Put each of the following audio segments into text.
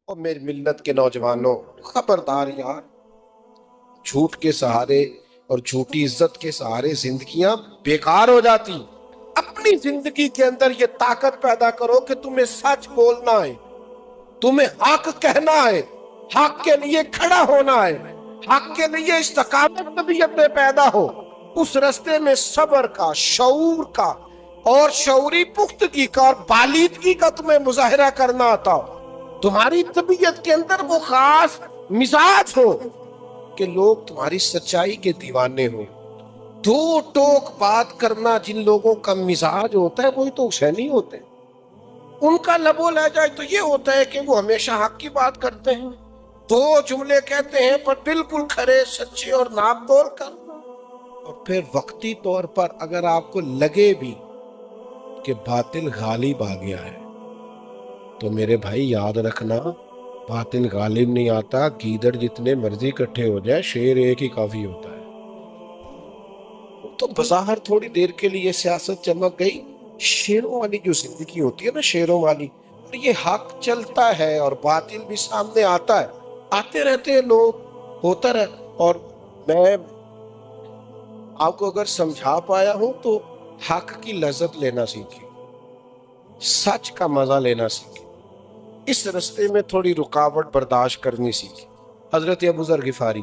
اور میری ملت کے نوجوانوں، خبردار یار، جھوٹ کے سہارے اور جھوٹی عزت کے سہارے زندگیاں بیکار ہو جاتی۔ اپنی زندگی کے اندر یہ طاقت پیدا کرو کہ تمہیں سچ بولنا ہے، تمہیں حق کہنا ہے، حق کے لیے کھڑا ہونا ہے، حق کے لیے استقامت طبیعت میں پیدا ہو، اس رستے میں صبر کا، شعور کا اور شعوری پختگی کا اور بالیدگی کا تمہیں مظاہرہ کرنا آتا ہو، تمہاری طبیعت کے اندر وہ خاص مزاج ہو کہ لوگ تمہاری سچائی کے دیوانے ہوں۔ دو ٹوک بات کرنا جن لوگوں کا مزاج ہوتا ہے وہی تو حسینی ہوتے ہیں۔ ان کا لبو لہجہ تو یہ ہوتا ہے کہ وہ ہمیشہ حق کی بات کرتے ہیں، دو جملے کہتے ہیں پر بالکل کھرے سچے اور ناپ تول کر، اور پھر وقتی طور پر اگر آپ کو لگے بھی کہ باطل غالب آ گیا ہے تو میرے بھائی یاد رکھنا، باطل غالب نہیں آتا، گیدڑ جتنے مرضی اکٹھے ہو جائے شیر ایک ہی کافی ہوتا ہے۔ تو بظاہر تھوڑی دیر کے لیے سیاست چمک گئی، شیروں والی جو زندگی ہوتی ہے نا، شیروں والی، اور یہ حق چلتا ہے اور باطل بھی سامنے آتا ہے، آتے رہتے ہیں لوگ، ہوتا رہے۔ اور میں آپ کو اگر سمجھا پایا ہوں تو حق کی لذت لینا سیکھیں، سچ کا مزہ لینا سیکھیں، اس رستے میں تھوڑی رکاوٹ برداشت کرنی سیکھیں۔ حضرت ابو ذر غفاری،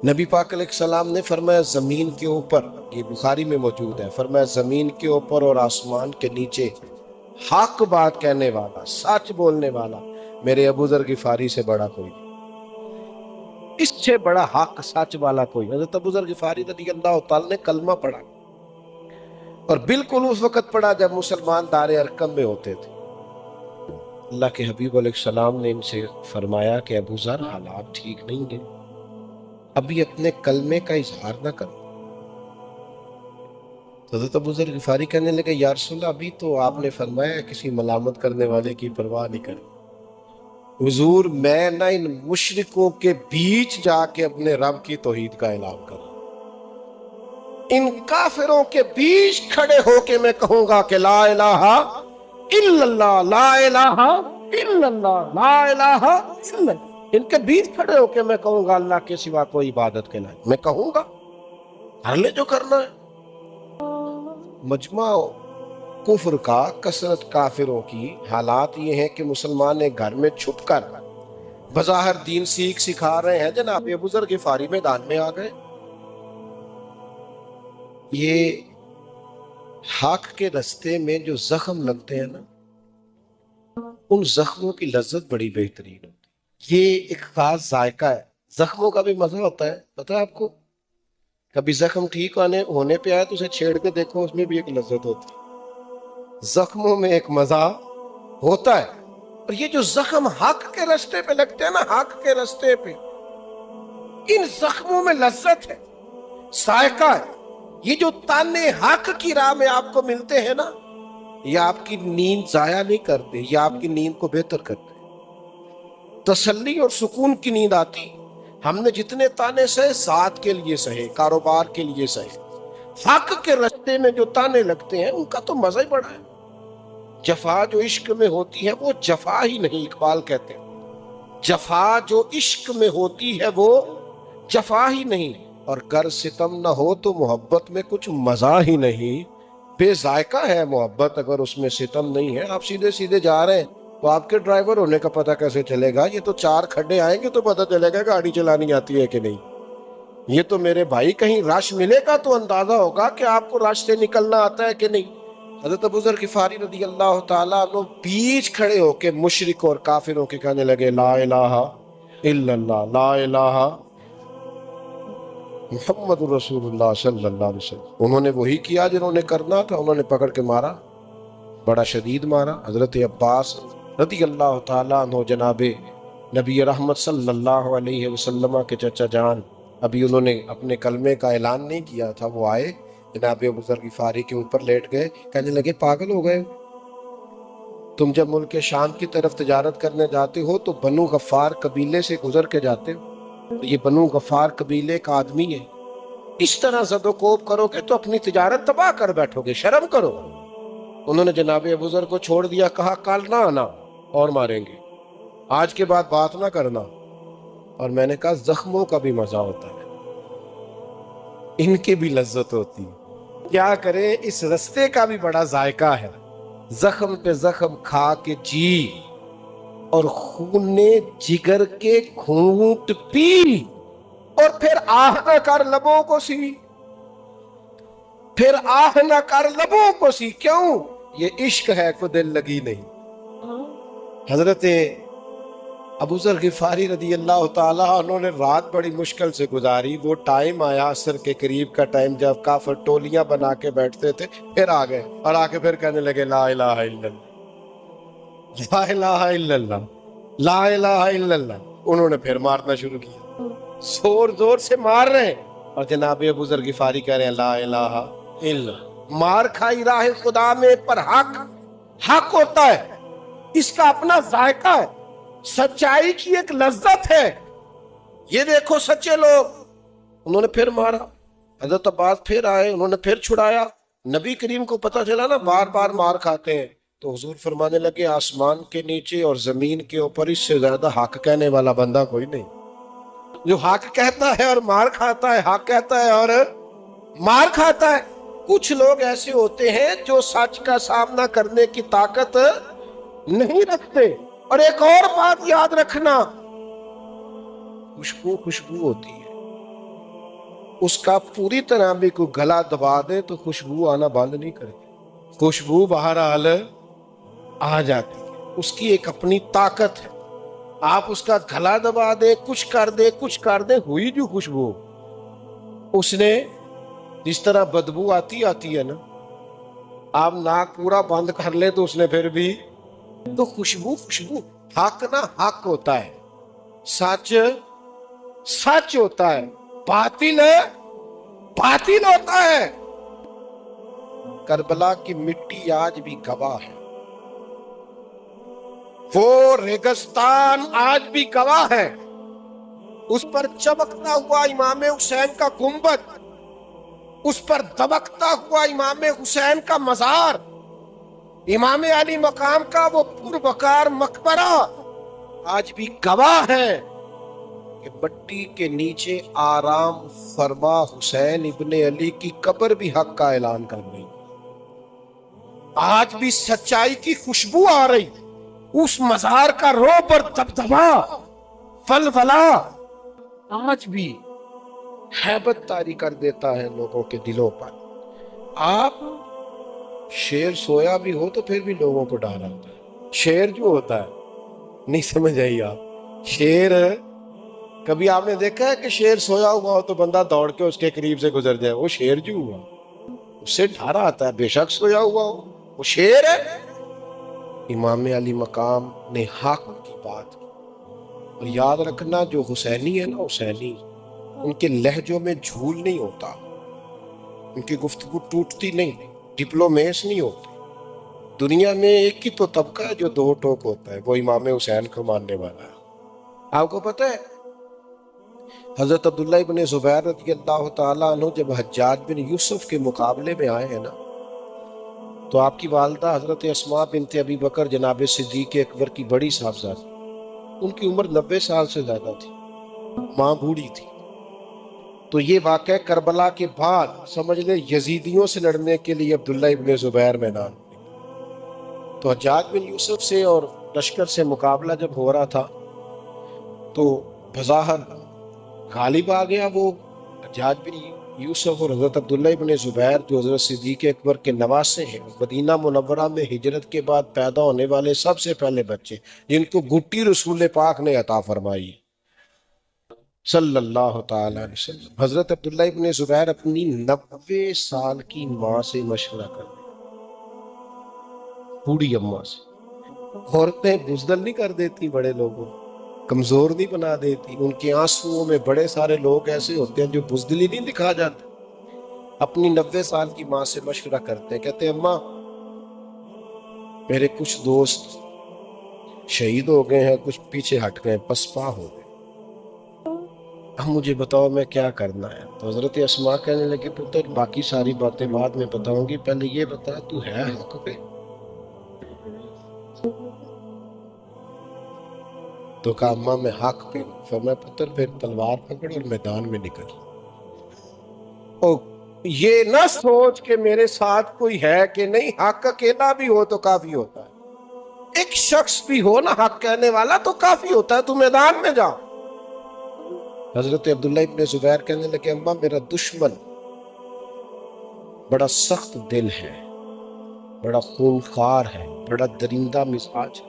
نبی پاک علیہ السلام نے فرمایا زمین کے اوپر، یہ بخاری میں موجود ہے، فرمایا زمین کے اوپر اور آسمان کے نیچے حق بات کہنے والا، سچ بولنے والا میرے ابو ذر غفاری سے بڑا کوئی نہیں، اس سے بڑا حق سچ والا کوئی۔ حضرت ابو ذر غفاری رضی اللہ تعالی نے کلمہ پڑھا، اور بالکل اس وقت پڑھا جب مسلمان دار ارقم میں ہوتے تھے۔ اللہ کے حبیب علیہ السلام نے ان سے فرمایا کہ ابو ذر حالات ٹھیک نہیں ہیں، ابھی اپنے کلمے کا اظہار نہ کرو۔ حضرت ابو ذر غفاری کہنے لگے یا رسول اللہ ابھی تو آپ نے فرمایا کسی ملامت کرنے والے کی پرواہ نہیں کریں۔ حضور میں نہ ان مشرکوں کے بیچ جا کے اپنے رب کی توحید کا اعلان کروں، ان کافروں کے بیچ کھڑے ہو کے میں کہوں گا کہ لا الہ الا اللہ، لا الہ الا اللہ، لا الہ الا اللہ، ان کے بیچ کھڑے ہو کے میں کہوں گا اللہ کے سوا کوئی عبادت کے لائق، میں کہوں گا کر لے جو کرنا ہے۔ مجمع کفر کا، کثرت کافروں کی، حالات یہ ہیں کہ مسلمان ایک گھر میں چھپ کر بظاہر دین سکھا رہے ہیں، جناب ابو ذر غفاری میدان میں آ گئے۔ یہ حق کے رستے میں جو زخم لگتے ہیں نا، ان زخموں کی لذت بڑی بہترین ہوتی ہے، یہ ایک خاص ذائقہ ہے، زخموں کا بھی مزہ ہوتا ہے، پتہ ہے آپ کو؟ کبھی زخم ٹھیک ہونے پہ آئے تو اسے چھیڑ کے دیکھو، اس میں بھی ایک لذت ہوتی ہے، زخموں میں ایک مزہ ہوتا ہے۔ اور یہ جو زخم حق کے رستے پہ لگتے ہیں نا، حق کے رستے پہ، ان زخموں میں لذت ہے، ذائقہ ہے۔ یہ جو تانے حق کی راہ میں آپ کو ملتے ہیں نا، یہ آپ کی نیند ضائع نہیں کرتے، یہ آپ کی نیند کو بہتر کرتے، تسلی اور سکون کی نیند آتی۔ ہم نے جتنے تانے سہے ذات کے لیے سہے، کاروبار کے لیے سہے، حق کے راستے میں جو تانے لگتے ہیں ان کا تو مزہ ہی بڑا ہے۔ جفا جو عشق میں ہوتی ہے وہ جفا ہی نہیں، اقبال کہتے ہیں جفا جو عشق میں ہوتی ہے وہ جفا ہی نہیں، اور گر ستم نہ ہو تو محبت میں کچھ مزہ ہی نہیں، بے ذائقہ ہے محبت اگر اس میں ستم نہیں ہے۔ آپ سیدھے سیدھے جا رہے ہیں تو آپ کے ڈرائیور ہونے کا پتہ کیسے چلے گا؟ یہ تو چار کھڈے آئیں گے تو پتہ چلے گا گاڑی چلانی آتی ہے کہ نہیں۔ یہ تو میرے بھائی کہیں رش ملے گا تو اندازہ ہوگا کہ آپ کو رش سے نکلنا آتا ہے کہ نہیں۔ حضرت ابو ذر غفاری رضی اللہ تعالیٰ عنہ بیچ کھڑے ہو کے مشرک اور کافروں کے کہنے لگے لا الہ الا اللہ، لا الہ محمد رسول اللہ صلی اللہ علیہ وسلم۔ انہوں نے وہی کیا جنہوں نے کرنا تھا، انہوں نے پکڑ کے مارا، بڑا شدید مارا۔ حضرت عباس رضی اللہ تعالیٰ عنہ جناب نبی رحمت صلی اللہ علیہ وسلم کے چچا جان، ابھی انہوں نے اپنے کلمے کا اعلان نہیں کیا تھا، وہ آئے جناب ابو ذر غفاری کے اوپر لیٹ گئے، کہنے لگے پاگل ہو گئے، تم جب ملک شام کی طرف تجارت کرنے جاتے ہو تو بنو غفار قبیلے سے گزر کے جاتے ہو، یہ بنو غفار قبیلے کا آدمی ہے، اس طرح زد و کوب کرو گے تو اپنی تجارت تباہ کر بیٹھو گے، شرم کرو۔ انہوں نے جناب ابو ذر کو چھوڑ دیا، کہا کل نہ آنا اور ماریں گے، آج کے بعد بات نہ کرنا۔ اور میں نے کہا زخموں کا بھی مزہ ہوتا ہے، ان کی بھی لذت ہوتی ہے، کیا کریں، اس رستے کا بھی بڑا ذائقہ ہے۔ زخم پہ زخم کھا کے جی، اور خون نے جگر کے گھونٹ پی، اور پھر آہ نہ کر لبوں کو سی، پھر آہ نہ کر لبوں کو سی، کیوں؟ یہ عشق ہے کو دل لگی نہیں۔ حضرت ابو ذر غفاری رضی اللہ تعالیٰ عنہ نے رات بڑی مشکل سے گزاری۔ وہ ٹائم آیا عصر کے قریب کا ٹائم، جب کافر ٹولیاں بنا کے بیٹھتے تھے، پھر آ گئے اور آ کے پھر کہنے لگے لا الہ الا اللہ، لا الہ الا اللہ، لا الہ الا اللہ۔ انہوں نے پھر مارنا شروع کیا، زور زور سے مار رہے ہیں، اور جناب ابو ذر غفاری کہہ رہے ہیں لا الہ الا اللہ۔ مار کھائی راہ خدا میں، پر حق حق ہوتا ہے، اس کا اپنا ذائقہ ہے، سچائی کی ایک لذت ہے۔ یہ دیکھو سچے لوگ، انہوں نے پھر مارا، حضرت عباس پھر آئے، انہوں نے پھر چھڑایا۔ نبی کریم کو پتہ چلا نا بار بار مار کھاتے ہیں، تو حضور فرمانے لگے آسمان کے نیچے اور زمین کے اوپر اس سے زیادہ حق کہنے والا بندہ کوئی نہیں، جو حق کہتا ہے اور مار کھاتا ہے، حق کہتا ہے اور مار کھاتا ہے۔ کچھ لوگ ایسے ہوتے ہیں جو سچ کا سامنا کرنے کی طاقت نہیں رکھتے۔ اور ایک اور بات یاد رکھنا، خوشبو خوشبو ہوتی ہے، اس کا پوری طرح بھی کوئی گلا دبا دے تو خوشبو آنا بند نہیں کرتی، خوشبو بہرحال آ جاتی ہے، اس کی ایک اپنی طاقت ہے۔ آپ اس کا گلا دبا دے، کچھ کر دے، ہوئی جو خوشبو اس نے جس طرح بدبو آتی ہے نا، آپ ناک پورا بند کر لے تو اس نے پھر بھی تو خوشبو حق نہ حق ہوتا ہے، سچ سچ ہوتا ہے، باطل باطل ہوتا ہے۔ کربلا کی مٹی آج بھی گواہ ہے، وہ ریگستان آج بھی گواہ ہے، اس پر چمکتا ہوا امام حسین کا گنبد، اس پر دبکتا ہوا امام حسین کا مزار، امام علی مقام کا وہ پروقار مقبرہ آج بھی گواہ ہے کہ مٹی کے نیچے آرام فرما حسین ابن علی کی قبر بھی حق کا اعلان کر رہی، آج بھی سچائی کی خوشبو آ رہی، اس مزار کا روب اور دبدبا ولولہ آج بھی ہیبت طاری کر دیتا ہے لوگوں کے دلوں پر۔ آپ شیر سویا بھی ہو تو پھر بھی لوگوں کو ڈر آتا ہے، شیر جو ہوتا ہے نہیں سمجھ آئی آپ، شیر کبھی آپ نے دیکھا ہے کہ شیر سویا ہوا ہو تو بندہ دوڑ کے اس کے قریب سے گزر جائے؟ وہ شیر جو ہوا اس سے ڈر آتا ہے، بے شک سویا ہوا ہو، وہ شیر ہے۔ امام علی مقام نے حق کی بات کی، اور یاد رکھنا جو حسینی ہے نا، حسینی ان کے لہجوں میں جھول نہیں ہوتا، ان کی گفتگو ٹوٹتی نہیں، ڈپلومیس نہیں ہوتے۔ دنیا میں ایک ہی تو طبقہ ہے جو دو ٹوک ہوتا ہے، وہ امام حسین کو ماننے والا ہے۔ آپ کو پتہ ہے حضرت عبداللہ ابن زبیر رضی اللہ تعالیٰ عنہ جب حجاج بن یوسف کے مقابلے میں آئے ہیں نا، تو آپ کی والدہ حضرت اسماء بنت ابی بکر جناب صدیق اکبر کی بڑی صاحبزادی، ان کی عمر 90 سال سے زیادہ تھی، ماں بوڑھی تھی۔ تو یہ واقعہ کربلا کے بعد سمجھ لیں یزیدیوں سے لڑنے کے لیے عبداللہ ابن زبیر میدان میں، تو حجاج بن یوسف سے اور لشکر سے مقابلہ جب ہو رہا تھا تو بظاہر غالب آ گیا وہ حجاج بن یوسف اور حضرت عبداللہ ابن زبیر جو حضرت صدیق اکبر کے نواسے ہیں، مدینہ منورہ میں ہجرت کے بعد پیدا ہونے والے سب سے پہلے بچے جن کو گٹی رسول پاک نے عطا فرمائی صلی اللہ تعالی علیہ وسلم۔ حضرت عبداللہ ابن زبیر اپنی 90 سال کی ماں سے مشورہ کر رہے، بوڑھی اماں سے۔ عورتیں بزدل نہیں کر دیتی بڑے لوگوں، کمزور نہیں بنا دیتی، ان کے آنسوؤں میں بڑے سارے لوگ ایسے ہوتے ہیں جو بزدلی نہیں دکھا جاتے۔ اپنی 90 سال کی ماں سے مشورہ کرتے ہیں، کہتے ہیں اماں میرے کچھ دوست شہید ہو گئے ہیں، کچھ پیچھے ہٹ گئے، پسپا ہو گئے، اب مجھے بتاؤ میں کیا کرنا ہے؟ تو حضرت اسماء کہنے لگے پتر باقی ساری باتیں بعد میں بتاؤں گی، پہلے یہ بتا تو ہے حق پہ؟ تو کہا اماں میں حق پہ ہوں۔ فرمایا پتر پھر تلوار پکڑ اور میدان میں نکل، اور یہ نہ سوچ کہ میرے ساتھ کوئی ہے کہ نہیں، حق اکیلا بھی ہو تو کافی ہوتا ہے، ایک شخص بھی ہو نا حق کہنے والا تو کافی ہوتا ہے، تو میدان میں جا۔ حضرت عبداللہ ابن زبیر کہنے لگے اماں میرا دشمن بڑا سخت دل ہے، بڑا خونخوار ہے، بڑا درندہ مزاج ہے،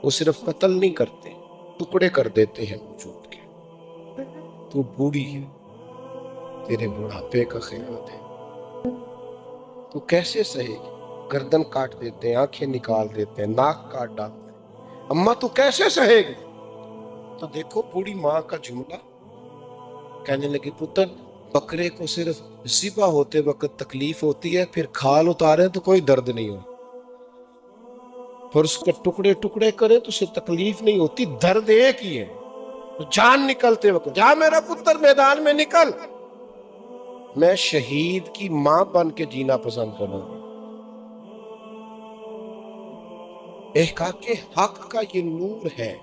وہ صرف قتل نہیں کرتے، ٹکڑے کر دیتے ہیں وجود کے، تو بوڑھی ہے، تیرے بڑھاپے کا خیال ہے، تو کیسے سہے گی؟ گردن کاٹ دیتے ہیں، آنکھیں نکال دیتے ہیں، ناک کاٹ ڈالتے ہیں، اماں تو کیسے سہے گی؟ تو دیکھو بوڑھی ماں کا جملہ، کہنے لگی پتر بکرے کو صرف ذبح ہوتے وقت تکلیف ہوتی ہے، پھر کھال اتارے تو کوئی درد نہیں ہو، پھر اس کے ٹکڑے ٹکڑے کرے تو اسے تکلیف نہیں ہوتی، درد ایک ہی ہے، جان نکلتے وقت جا میرا پتر میدان میں نکل، میں شہید کی ماں بن کے جینا پسند کروں گا۔ احقاق حق کا یہ نور ہے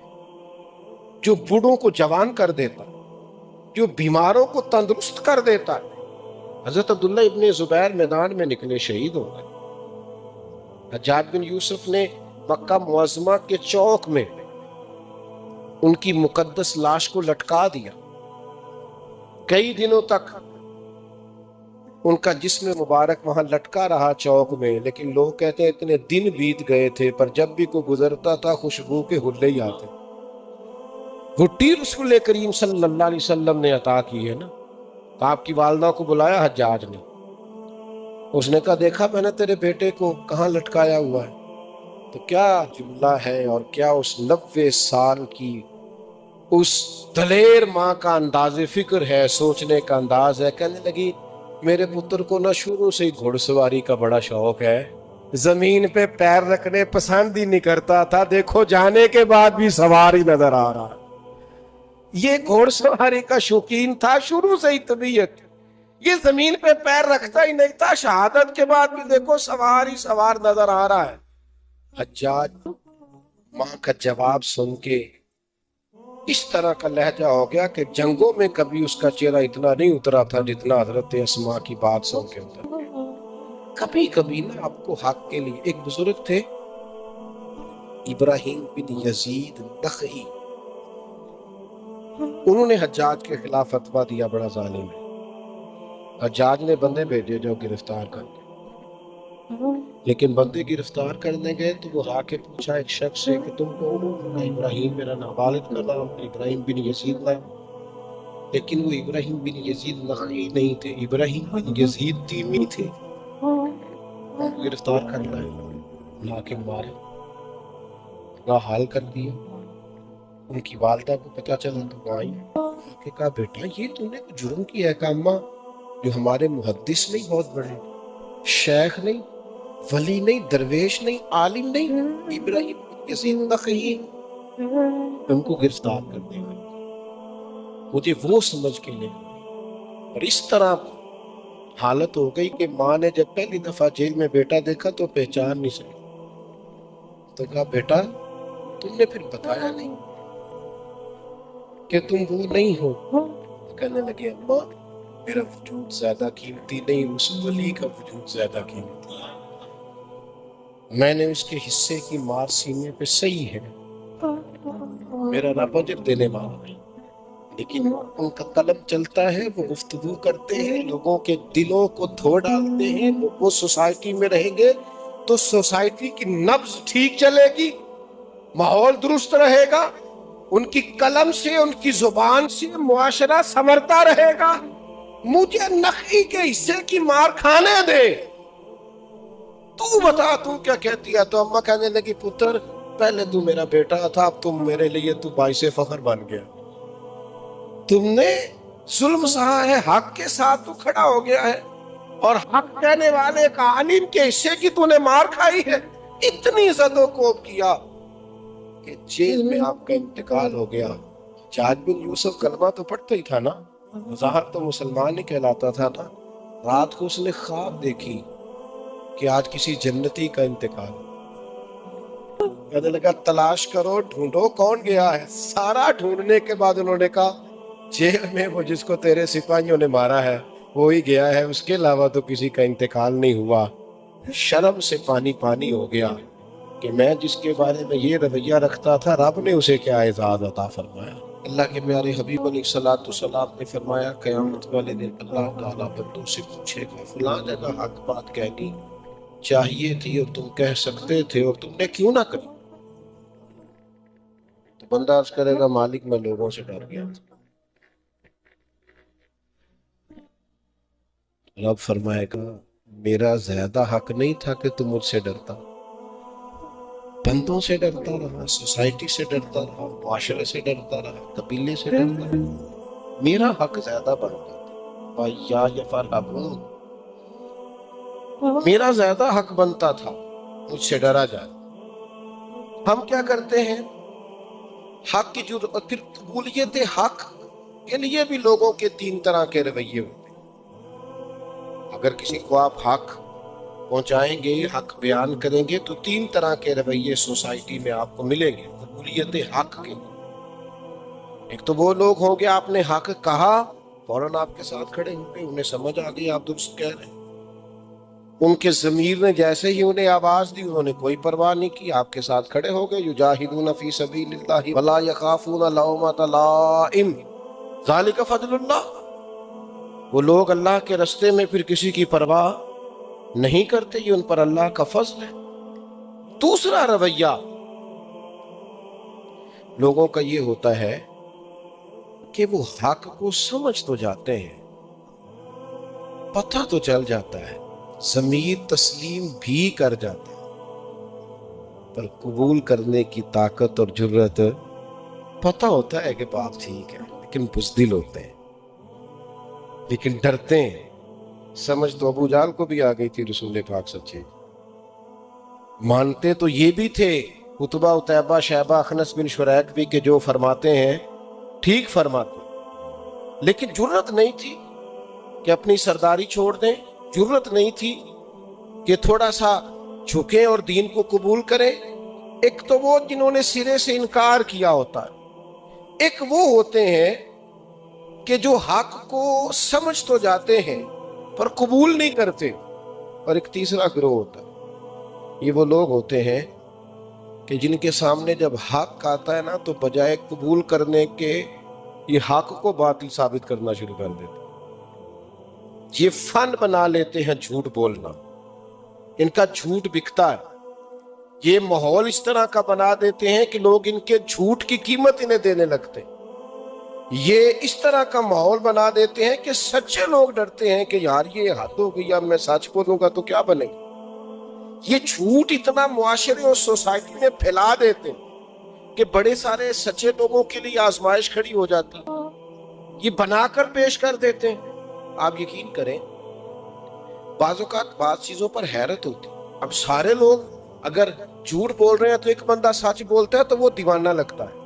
جو بوڑھوں کو جوان کر دیتا، جو بیماروں کو تندرست کر دیتا ہے۔ حضرت عبداللہ ابن زبیر میدان میں نکلے، شہید ہو گئے۔ حجاج بن یوسف نے مکہ معظمہ کے چوک میں ان کی مقدس لاش کو لٹکا دیا، کئی دنوں تک ان کا جسم مبارک وہاں لٹکا رہا چوک میں، لیکن لوگ کہتے ہیں اتنے دن بیت گئے تھے پر جب بھی کوئی گزرتا تھا خوشبو کے حلے ہی آتے۔ گھٹی رسول کریم صلی اللہ علیہ وسلم نے عطا کی ہے نا، تو آپ کی والدہ کو بلایا حجاج نے، اس نے کہا دیکھا میں نے تیرے بیٹے کو کہاں لٹکایا ہوا ہے، تو کیا جملہ ہے اور کیا اس 90 سال کی اس دلیر ماں کا انداز فکر ہے، سوچنے کا انداز ہے۔ کہنے لگی میرے پتر کو نہ شروع سے ہی گھوڑ سواری کا بڑا شوق ہے، زمین پہ پیر رکھنے پسند ہی نہیں کرتا تھا، دیکھو جانے کے بعد بھی سوار ہی نظر آ رہا، یہ گھوڑ سواری کا شوقین تھا شروع سے ہی طبیعت، یہ زمین پہ پیر رکھتا ہی نہیں تھا، شہادت کے بعد بھی دیکھو سوار ہی سوار نظر آ رہا ہے۔ حجاج ماں کا جواب سن کے اس طرح کا لہجہ ہو گیا کہ جنگوں میں کبھی اس کا چہرہ اتنا نہیں اترا تھا جتنا حضرت اسماء کی بات سن کے اتر گیا۔ کبھی کبھی نا آپ کو حق کے لیے، ایک بزرگ تھے ابراہیم بن یزید نخعی، انہوں نے حجاج کے خلاف فتویٰ دیا بڑا ظالم ہے، حجاج نے بندے بھیجے جو گرفتار کر کے، لیکن بندے گرفتار کرنے گئے تو وہ آ کے پوچھا ایک شخص سے کہ تم کون ہو؟ ابراہیم میرا نام، والد کا نام ابراہیم بن یزید نام، لیکن وہ ابراہیم بن یزید نخعی نہیں تھے، ابراہیم بن یزید تیمی تھے۔ گرفتار کر لائے، لا کے مارے، برا حال کر دیا۔ ان کی والدہ کو پتا چلا تو وہ آئی کہ کہا بیٹا یہ تم نے کچھ جرم کیا ہے؟ کہا اماں جو ہمارے محدث نہیں بہت بڑے، شیخ نہیں، ولی نہیں، درویش نہیں، عالم نہیں، ابراہیم بن یزید نخعی، ان کو گرفتار کر دیا، مجھے وہ سمجھ کے لے، اور اس طرح حالت ہو گئی کہ ماں نے جب پہلی دفعہ جیل میں بیٹا دیکھا تو پہچان نہیں سکی، تو کہا بیٹا تم نے پھر بتایا نہیں کہ تم وہ نہیں ہو؟ کہنے لگے اماں میرا وجود زیادہ قیمتی نہیں، اس ولی کا وجود زیادہ قیمتی ہے، میں نے اس کے حصے کی مار سینے پہ صحیح ہے، میرا رب اجر دینے والا ہے، لیکن ان کا قلم چلتا ہے، وہ گفتگو کرتے ہیں، لوگوں کے دلوں کو دھو ڈالتے ہیں، وہ سوسائٹی میں رہیں گے تو سوسائٹی کی نبض ٹھیک چلے گی، ماحول درست رہے گا، ان کی قلم سے ان کی زبان سے معاشرہ سنورتا رہے گا۔ مجھے نخعی کے حصے کی مار کھانے دے، تو بتا تو کیا کہتی ہے؟ تو اماں کہنے لگی پتر پہلے تو میرا بیٹا تھا، اب تم میرے لیے تو باعث فخر بن گیا، تم نے ظلم سہا ہے، حق کے ساتھ تو کھڑا ہو گیا ہے، اور حق کہنے والے کا عالم کے حصے کی تو نے مار کھائی ہے۔ اتنی زد و کوب کیا کہ جیل میں آپ کا انتقال ہو گیا۔ حجاج بن یوسف کلمہ تو پڑھتا ہی تھا نا، ظاہر تو مسلمان ہی کہلاتا تھا نا، رات کو اس نے خواب دیکھی کہ آج کسی جنتی کا انتقال، کہنے لگا تلاش کرو ڈھونڈو کون گیا ہے. سارا ڈھونڈنے کے بعد انہوں نے کہا جیل میں وہ جس کو تیرے سپاہیوں نے مارا ہے وہی گیا ہے, اس کے علاوہ تو کسی کا انتقال نہیں ہوا. شرم سے پانی پانی ہو گیا کہ میں جس کے بارے میں یہ رویہ رکھتا تھا رب نے اسے کیا اعزاز عطا فرمایا. اللہ کے پیارے حبیب علیہ الصلوۃ والسلام نے فرمایا قیامت والے دن اللہ تعالیٰ بندوں سے پوچھے گا فلاں جگہ حق بات کہنی چاہیے تھی اور تم کہہ سکتے تھے اور تم نے کیوں نہ کہی. تو بندہ عرض کرے گا مالک میں لوگوں سے ڈر گیا تھا. رب فرمائے گا میرا زیادہ حق نہیں تھا کہ تم مجھ سے ڈرتا, بندوں سے ڈرتا رہا, سوسائٹی سے ڈرتا رہا, معاشرے سے ڈرتا رہا, قبیلے سے ڈرتا رہا, میرا حق زیادہ بنتا تھا. یا یفرحون, میرا زیادہ حق بنتا تھا مجھ سے ڈرا جائے. ہم کیا کرتے ہیں حق کی جرأت, پھر قبولیت حق کے لیے بھی لوگوں کے تین طرح کے رویے ہوتے ہیں. اگر کسی کو آپ حق پہنچائیں گے حق بیان کریں گے تو تین طرح کے رویے سوسائٹی میں آپ کو ملیں گے قبولیت حق کے. ایک تو وہ لوگ ہوں گے آپ نے حق کہا فوراً آپ کے ساتھ کھڑے ہوں گے, انہیں سمجھ آ گئی آپ درست کہہ رہے ہیں. ان کے ضمیر نے جیسے ہی انہیں آواز دی انہوں نے کوئی پرواہ نہیں کی, آپ کے ساتھ کھڑے ہو گئے. یجاہدون فی سبیل اللہ ولا یخافون لومۃ لائم ذالک فضل اللہ. وہ لوگ اللہ کے رستے میں پھر کسی کی پرواہ نہیں کرتے, یہ ان پر اللہ کا فضل ہے. دوسرا رویہ لوگوں کا یہ ہوتا ہے کہ وہ حق کو سمجھ تو جاتے ہیں, پتہ تو چل جاتا ہے, ضمیر تسلیم بھی کر جاتا ہے, پر قبول کرنے کی طاقت اور جرأت, پتہ ہوتا ہے کہ بات ٹھیک ہے لیکن بزدل ہوتے ہیں, لیکن ڈرتے ہیں. سمجھ تو ابو جہل کو بھی آ گئی تھی رسول پاک سچے, مانتے تو یہ بھی تھے عتبہ عتیبہ شیبہ اخنس بن شریک بھی کہ جو فرماتے ہیں ٹھیک فرماتے, لیکن جرأت نہیں تھی کہ اپنی سرداری چھوڑ دیں, جرأت نہیں تھی کہ تھوڑا سا جھکیں اور دین کو قبول کریں. ایک تو وہ جنہوں نے سرے سے انکار کیا ہوتا ہے, ایک وہ ہوتے ہیں کہ جو حق کو سمجھ تو جاتے ہیں پر قبول نہیں کرتے, اور ایک تیسرا گروہ ہوتا ہے. یہ وہ لوگ ہوتے ہیں کہ جن کے سامنے جب حق آتا ہے نا تو بجائے قبول کرنے کے یہ حق کو باطل ثابت کرنا شروع کر دیتے. یہ فن بنا لیتے ہیں جھوٹ بولنا, ان کا جھوٹ بکتا ہے. یہ ماحول اس طرح کا بنا دیتے ہیں کہ لوگ ان کے جھوٹ کی قیمت انہیں دینے لگتے ہیں. یہ اس طرح کا ماحول بنا دیتے ہیں کہ سچے لوگ ڈرتے ہیں کہ یار یہ حد ہو گئی, اب میں سچ بولوں گا تو کیا بنے گا. یہ جھوٹ اتنا معاشرے اور سوسائٹی میں پھیلا دیتے ہیں کہ بڑے سارے سچے لوگوں کے لیے آزمائش کھڑی ہو جاتی ہے. یہ بنا کر پیش کر دیتے ہیں. آپ یقین کریں بعض اوقات بعض چیزوں پر حیرت ہوتی. اب سارے لوگ اگر جھوٹ بول رہے ہیں تو ایک بندہ سچ بولتا ہے تو وہ دیوانہ لگتا ہے.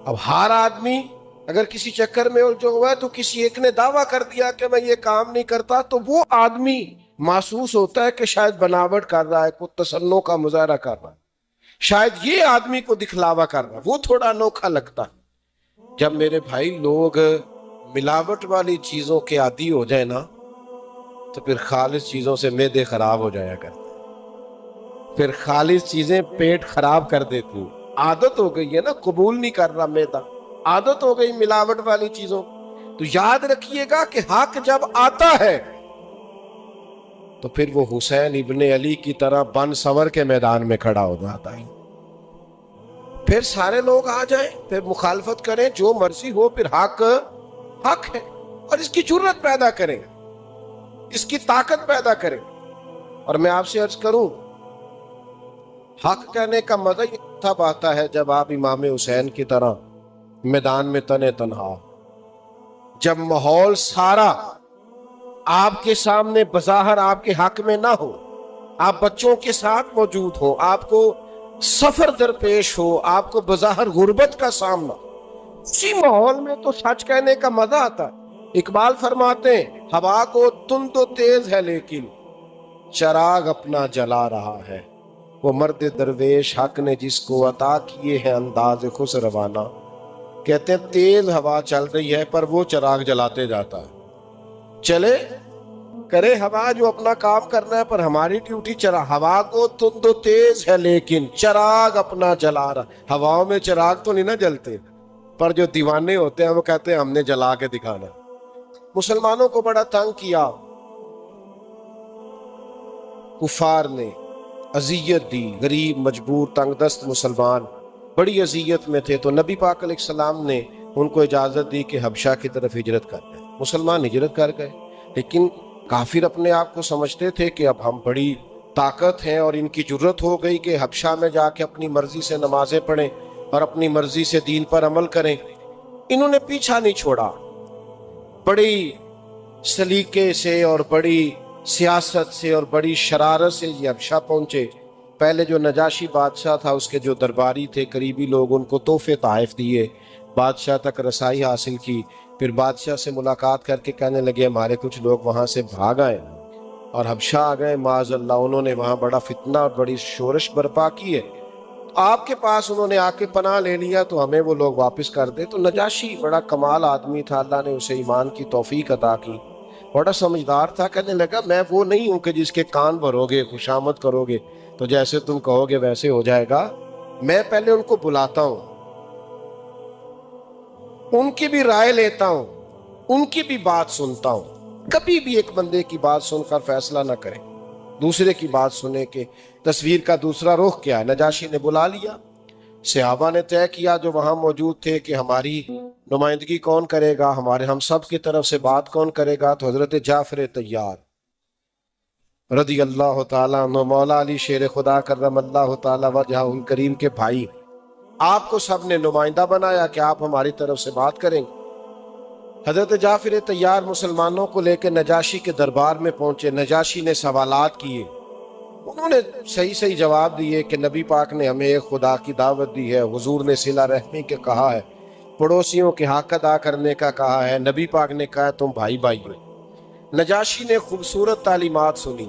اب ہر آدمی اگر کسی چکر میں الجھا ہوا ہے تو کسی ایک نے دعویٰ کر دیا کہ میں یہ کام نہیں کرتا تو وہ آدمی محسوس ہوتا ہے کہ شاید بناوٹ کر رہا ہے, کوئی تصنع کا مظاہرہ کر رہا ہے, شاید یہ آدمی کو دکھلاوا کر رہا ہے, وہ تھوڑا انوکھا لگتا ہے. جب میرے بھائی لوگ ملاوٹ والی چیزوں کے عادی ہو جائے نا تو پھر خالص چیزوں سے معدے خراب ہو جایا کرتے ہیں, پھر خالص چیزیں پیٹ خراب کر دیتی ہیں. عادت ہو گئی ہے نا, قبول نہیں کر رہا معدہ, عادت ہو گئی ملاوٹ والی چیزوں. تو یاد رکھیے گا کہ حق جب آتا ہے تو پھر وہ حسین ابن علی کی طرح بن سور کے میدان میں کھڑا ہو جاتا ہے. پھر سارے لوگ آ جائیں, پھر مخالفت کریں, جو مرضی ہو, پھر حق حق ہے, اور اس کی جرأت پیدا کریں, اس کی طاقت پیدا کریں. اور میں آپ سے عرض کروں حق کہنے کا مزہ یہ تب آتا ہے جب آپ امام حسین کی طرح میدان میں تنے تنہا, جب ماحول سارا آپ کے سامنے بظاہر آپ کے حق میں نہ ہو, آپ بچوں کے ساتھ موجود ہو, آپ کو سفر درپیش ہو, آپ کو بظاہر غربت کا سامنا, اسی ماحول میں تو سچ کہنے کا مزہ آتا ہے. اقبال فرماتے ہیں ہوا کو تند و تیز ہے لیکن چراغ اپنا جلا رہا ہے, وہ مرد درویش حق نے جس کو عطا کیے ہیں انداز خوش روانہ. کہتے ہیں تیز ہوا چل رہی ہے پر وہ چراغ جلاتے جاتا ہے. چلے کرے ہوا جو اپنا کام کرنا ہے، پر ہماری ڈیوٹی ہوا کو تند و تیز ہے لیکن چراغ اپنا جلا رہا. ہواؤں میں چراغ تو نہیں نہ جلتے، پر جو دیوانے ہوتے ہیں وہ کہتے ہیں ہم نے جلا کے دکھانا. مسلمانوں کو بڑا تنگ کیا، کفار نے اذیت دی، غریب مجبور تنگ دست مسلمان بڑی اذیت میں تھے. تو نبی پاک علیہ السلام نے ان کو اجازت دی کہ حبشہ کی طرف ہجرت کر گئے. مسلمان ہجرت کر گئے، لیکن کافر اپنے آپ کو سمجھتے تھے کہ اب ہم بڑی طاقت ہیں اور ان کی جرت ہو گئی کہ حبشہ میں جا کے اپنی مرضی سے نمازیں پڑھیں اور اپنی مرضی سے دین پر عمل کریں. انہوں نے پیچھا نہیں چھوڑا، بڑی سلیقے سے اور بڑی سیاست سے اور بڑی شرارت سے یہ حبشہ پہنچے. پہلے جو نجاشی بادشاہ تھا اس کے جو درباری تھے قریبی لوگ، ان کو تحفے تحائف دیے، بادشاہ تک رسائی حاصل کی. پھر بادشاہ سے ملاقات کر کے کہنے لگے ہمارے کچھ لوگ وہاں سے بھاگ آئے اور حبشہ آ گئے معاذ اللہ. انہوں نے وہاں بڑا فتنہ اور بڑی شورش برپا کی ہے، آپ کے پاس انہوں نے آ کے پناہ لے لیا تو ہمیں وہ لوگ واپس کر دے. تو نجاشی بڑا کمال آدمی تھا، اللہ نے اسے ایمان کی توفیق عطا کی، بڑا سمجھدار تھا. کہنے لگا میں وہ نہیں ہوں کہ جس کے کان بھرو گے خوشامد کرو گے تو جیسے تم کہو گے ویسے ہو جائے گا. میں پہلے ان کو بلاتا ہوں، ان کی بھی رائے لیتا ہوں، ان کی بھی بات سنتا ہوں. کبھی بھی ایک بندے کی بات سن کر فیصلہ نہ کریں، دوسرے کی بات سنے کہ تصویر کا دوسرا رخ کیا ہے. نجاشی نے بلا لیا، صحابہ نے طے کیا جو وہاں موجود تھے کہ ہماری نمائندگی کون کرے گا، ہم سب کی طرف سے بات کون کرے گا. تو حضرت جعفر طیار رضی اللہ تعالیٰ عنہ، مولا علی شیر خدا کرم اللہ تعالیٰ وجہہ الکریم کے بھائی، آپ کو سب نے نمائندہ بنایا کہ آپ ہماری طرف سے بات کریں. حضرت جعفر طیار مسلمانوں کو لے کے نجاشی کے دربار میں پہنچے. نجاشی نے سوالات کیے، انہوں نے صحیح جواب دیے کہ نبی پاک نے ہمیں ایک خدا کی دعوت دی ہے، حضور نے صلہ رحمی کے کہا ہے، پڑوسیوں کے حق ادا کرنے کا کہا ہے، نبی پاک نے کہا تم بھائی بھائی ہو. نجاشی نے خوبصورت تعلیمات سنی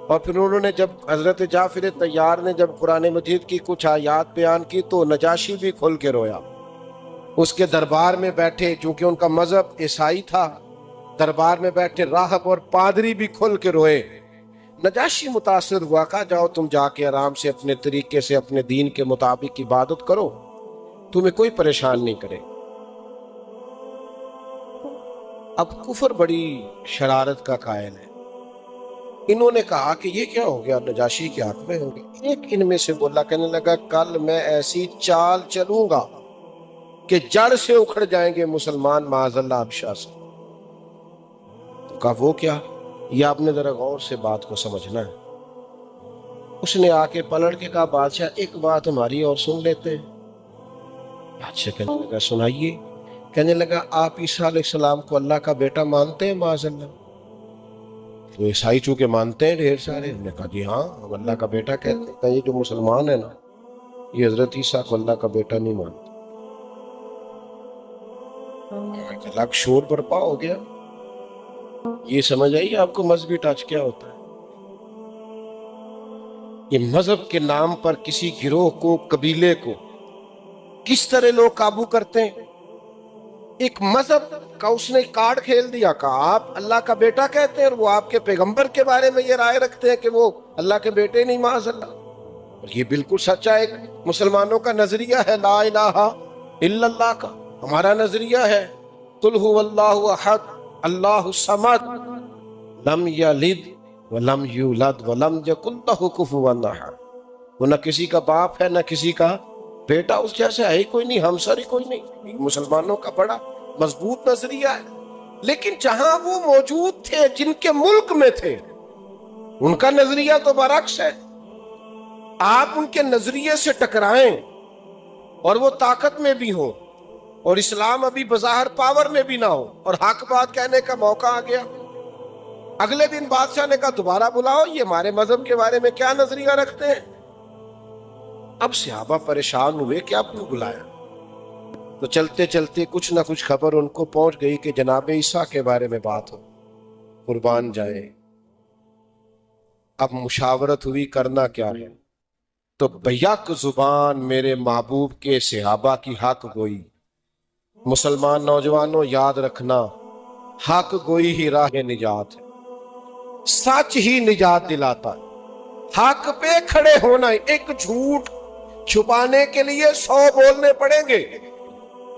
اور پھر انہوں نے جب حضرت جعفر طیار نے جب قرآن مجید کی کچھ آیات بیان کی تو نجاشی بھی کھل کے رویا. اس کے دربار میں بیٹھے، چونکہ ان کا مذہب عیسائی تھا، دربار میں بیٹھے راہب اور پادری بھی کھل کے روئے. نجاشی متاثر ہوا، کہا جاؤ تم جا کے آرام سے اپنے طریقے سے اپنے دین کے مطابق عبادت کرو، تمہیں کوئی پریشان نہیں کرے. اب کفر بڑی شرارت کا قائل ہے. انہوں نے کہا کہ یہ کیا ہو گیا، نجاشی کے حق میں ہو گیا. ایک ان میں سے بولا، کہنے لگا کل میں ایسی چال چلوں گا کہ جڑ سے اکھڑ جائیں گے مسلمان معاذ اللہ حبشہ سے. تو کہا وہ کیا، یہ آپ نے ذرا غور سے بات کو سمجھنا ہے. اس نے آ کے پلٹ کے کہا بادشاہ ایک بات ہماری اور سن لیتے ہیں. بادشاہ کہنے لگا سنائیے. کہنے لگا آپ عیسیٰ علیہ السلام کو اللہ کا بیٹا مانتے ہیں معاذ اللہ؟ تو عیسائی چونکہ مانتے ہیں ڈھیر سارے. نے کہا جی ہاں ہم اللہ کا بیٹا کہتے ہیں. یہ جو مسلمان ہے نا یہ حضرت عیسیٰ کو اللہ کا بیٹا نہیں مانتے. الگ شور برپا ہو گیا. یہ سمجھ آئیے آپ کو مذہبی ٹچ کیا ہوتا ہے. یہ مذہب کے نام پر کسی گروہ کو، قبیلے کو کس طرح لوگ قابو کرتے ہیں. ایک مذہب کا اس نے کارڈ کھیل دیا، کہا آپ اللہ کا بیٹا کہتے ہیں اور وہ آپ کے پیغمبر کے بارے میں یہ رائے رکھتے ہیں کہ وہ اللہ کے بیٹے نہیں معاذ اللہ. اور یہ بالکل سچا ایک مسلمانوں کا نظریہ ہے لا الہ الا اللہ کا. ہمارا نظریہ ہے قل هو اللہ احد اللہ الصمد لم یلد ولم یولد ولم یکن لہ کفوا احد. وہ نہ کسی کا باپ ہے نہ کسی کا بیٹا، اس جیسے ہے ہی کوئی نہیں، ہمسر ہی کوئی نہیں. مسلمانوں کا بڑا مضبوط نظریہ ہے. لیکن جہاں وہ موجود تھے جن کے ملک میں تھے ان کا نظریہ تو برعکس ہے. آپ ان کے نظریے سے ٹکرائیں اور وہ طاقت میں بھی ہوں اور اسلام ابھی بظاہر پاور میں بھی نہ ہو اور حق بات کہنے کا موقع آ گیا. اگلے دن بادشاہ نے کہا دوبارہ بلاؤ، یہ ہمارے مذہب کے بارے میں کیا نظریہ رکھتے ہیں. اب صحابہ پریشان ہوئے کہ آپ کو بلایا. تو چلتے چلتے کچھ نہ کچھ خبر ان کو پہنچ گئی کہ جناب عیسیٰ کے بارے میں بات ہو، قربان جائے. اب مشاورت ہوئی کرنا کیا ہے، تو بیک زبان میرے محبوب کے صحابہ کی حق گوئی۔ مسلمان نوجوانوں یاد رکھنا، حق گوئی ہی راہ نجات ہے، سچ ہی نجات دلاتا ہے۔ حق پہ کھڑے ہونا، ایک جھوٹ چھپانے کے لیے 100 بولنے پڑیں گے۔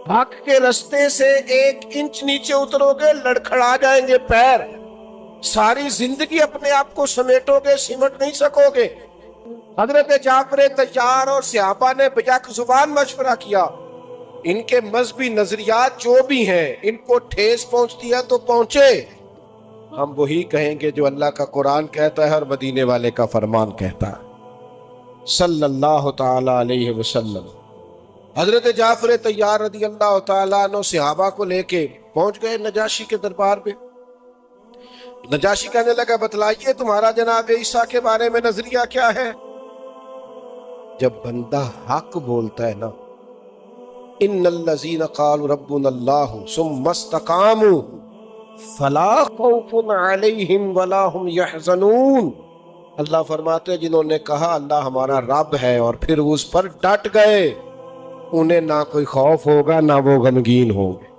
حق کے رستے سے 1 انچ نیچے اترو گے لڑکھڑا جائیں گے پیر، ساری زندگی اپنے آپ کو سمیٹو گے، سمٹ نہیں سکو گے۔ حضرت جعفر طیار اور صحابہ نے بیک زبان مشورہ کیا، ان کے مذہبی نظریات جو بھی ہیں ان کو ٹھیس پہنچتی ہے تو پہنچے، ہم وہی کہیں گے جو اللہ کا قرآن کہتا ہے اور مدینے والے کا فرمان کہتا ہے صلی اللہ تعالی علیہ وسلم۔ حضرت جعفر طیار رضی اللہ تعالیٰ عنہ صحابہ کو لے کے پہنچ گئے نجاشی کے دربار پہ۔ نجاشی کہنے لگا بتلائیے تمہارا جناب عیسیٰ کے بارے میں نظریہ کیا ہے؟ جب بندہ حق بولتا ہے نا، ان الذین قالوا ربنا اللہ ثم استقاموا فلا خوف علیہم ولا هم یحزنون، اللہ فرماتے ہیں جنہوں نے کہا اللہ ہمارا رب ہے اور پھر اس پر ڈٹ گئے، انہیں نہ کوئی خوف ہوگا نہ وہ غمگین ہوں گے۔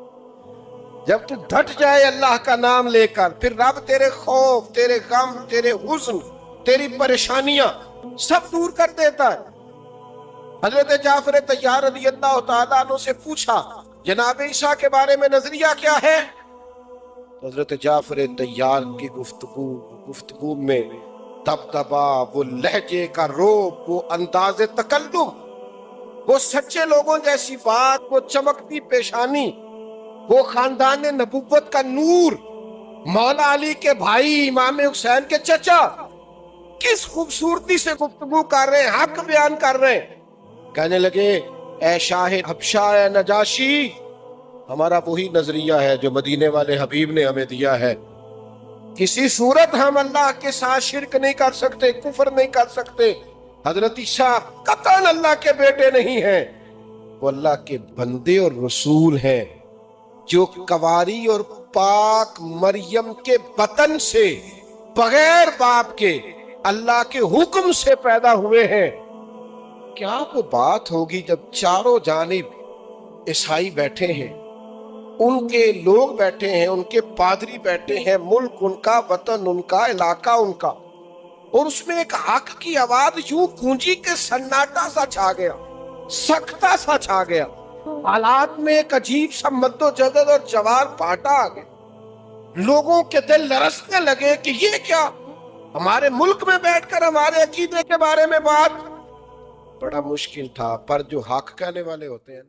جب تو ڈٹ جائے اللہ کا نام لے کر، پھر رب تیرے خوف، تیرے غم، تیرے حزن، تیری پریشانیاں سب دور کر دیتا ہے۔ حضرت جعفر طیار رضی اللہ تعالیٰ عنہ سے پوچھا جناب عیسیٰ کے بارے میں نظریہ کیا ہے؟ حضرت جعفر طیار کی گفتگو میں دبدبا، وہ لہجے کا روب، وہ انداز تکلم، وہ سچے لوگوں جیسی بات، وہ چمکتی پیشانی، وہ خاندان نبوت کا نور، مولا علی کے بھائی امام حسین کے چچا، کس خوبصورتی سے گفتگو کر رہے ہیں، حق بیان کر رہے ہیں۔ کہنے لگے اے شاہ حبشہ، اے نجاشی، ہمارا وہی نظریہ ہے جو مدینے والے حبیب نے ہمیں دیا ہے، کسی صورت ہم اللہ کے ساتھ شرک نہیں کر سکتے، کفر نہیں کر سکتے۔ حضرت عیسیٰ قطعاً اللہ کے بیٹے نہیں ہیں، وہ اللہ کے بندے اور رسول ہیں جو کواری اور پاک مریم کے بطن سے بغیر باپ کے اللہ کے حکم سے پیدا ہوئے ہیں۔ کیا وہ بات ہوگی جب چاروں جانب عیسائی بیٹھے ہیں، ان کے لوگ بیٹھے ہیں، ان کے پادری بیٹھے ہیں، ملک ان کا، وطن ان کا، علاقہ ان کا، اور اس میں ایک حق کی آواز یوں گونجی کہ سناٹا سا چھا گیا، سکتہ سا چھا گیا، حالات میں ایک عجیب سا مد و جزر اور جوار پھاٹا آ گیا۔ لوگوں کے دل لرزنے لگے کہ یہ کیا، ہمارے ملک میں بیٹھ کر ہمارے عقیدے کے بارے میں بات۔ بڑا مشکل تھا، پر جو حق کہنے والے ہوتے ہیں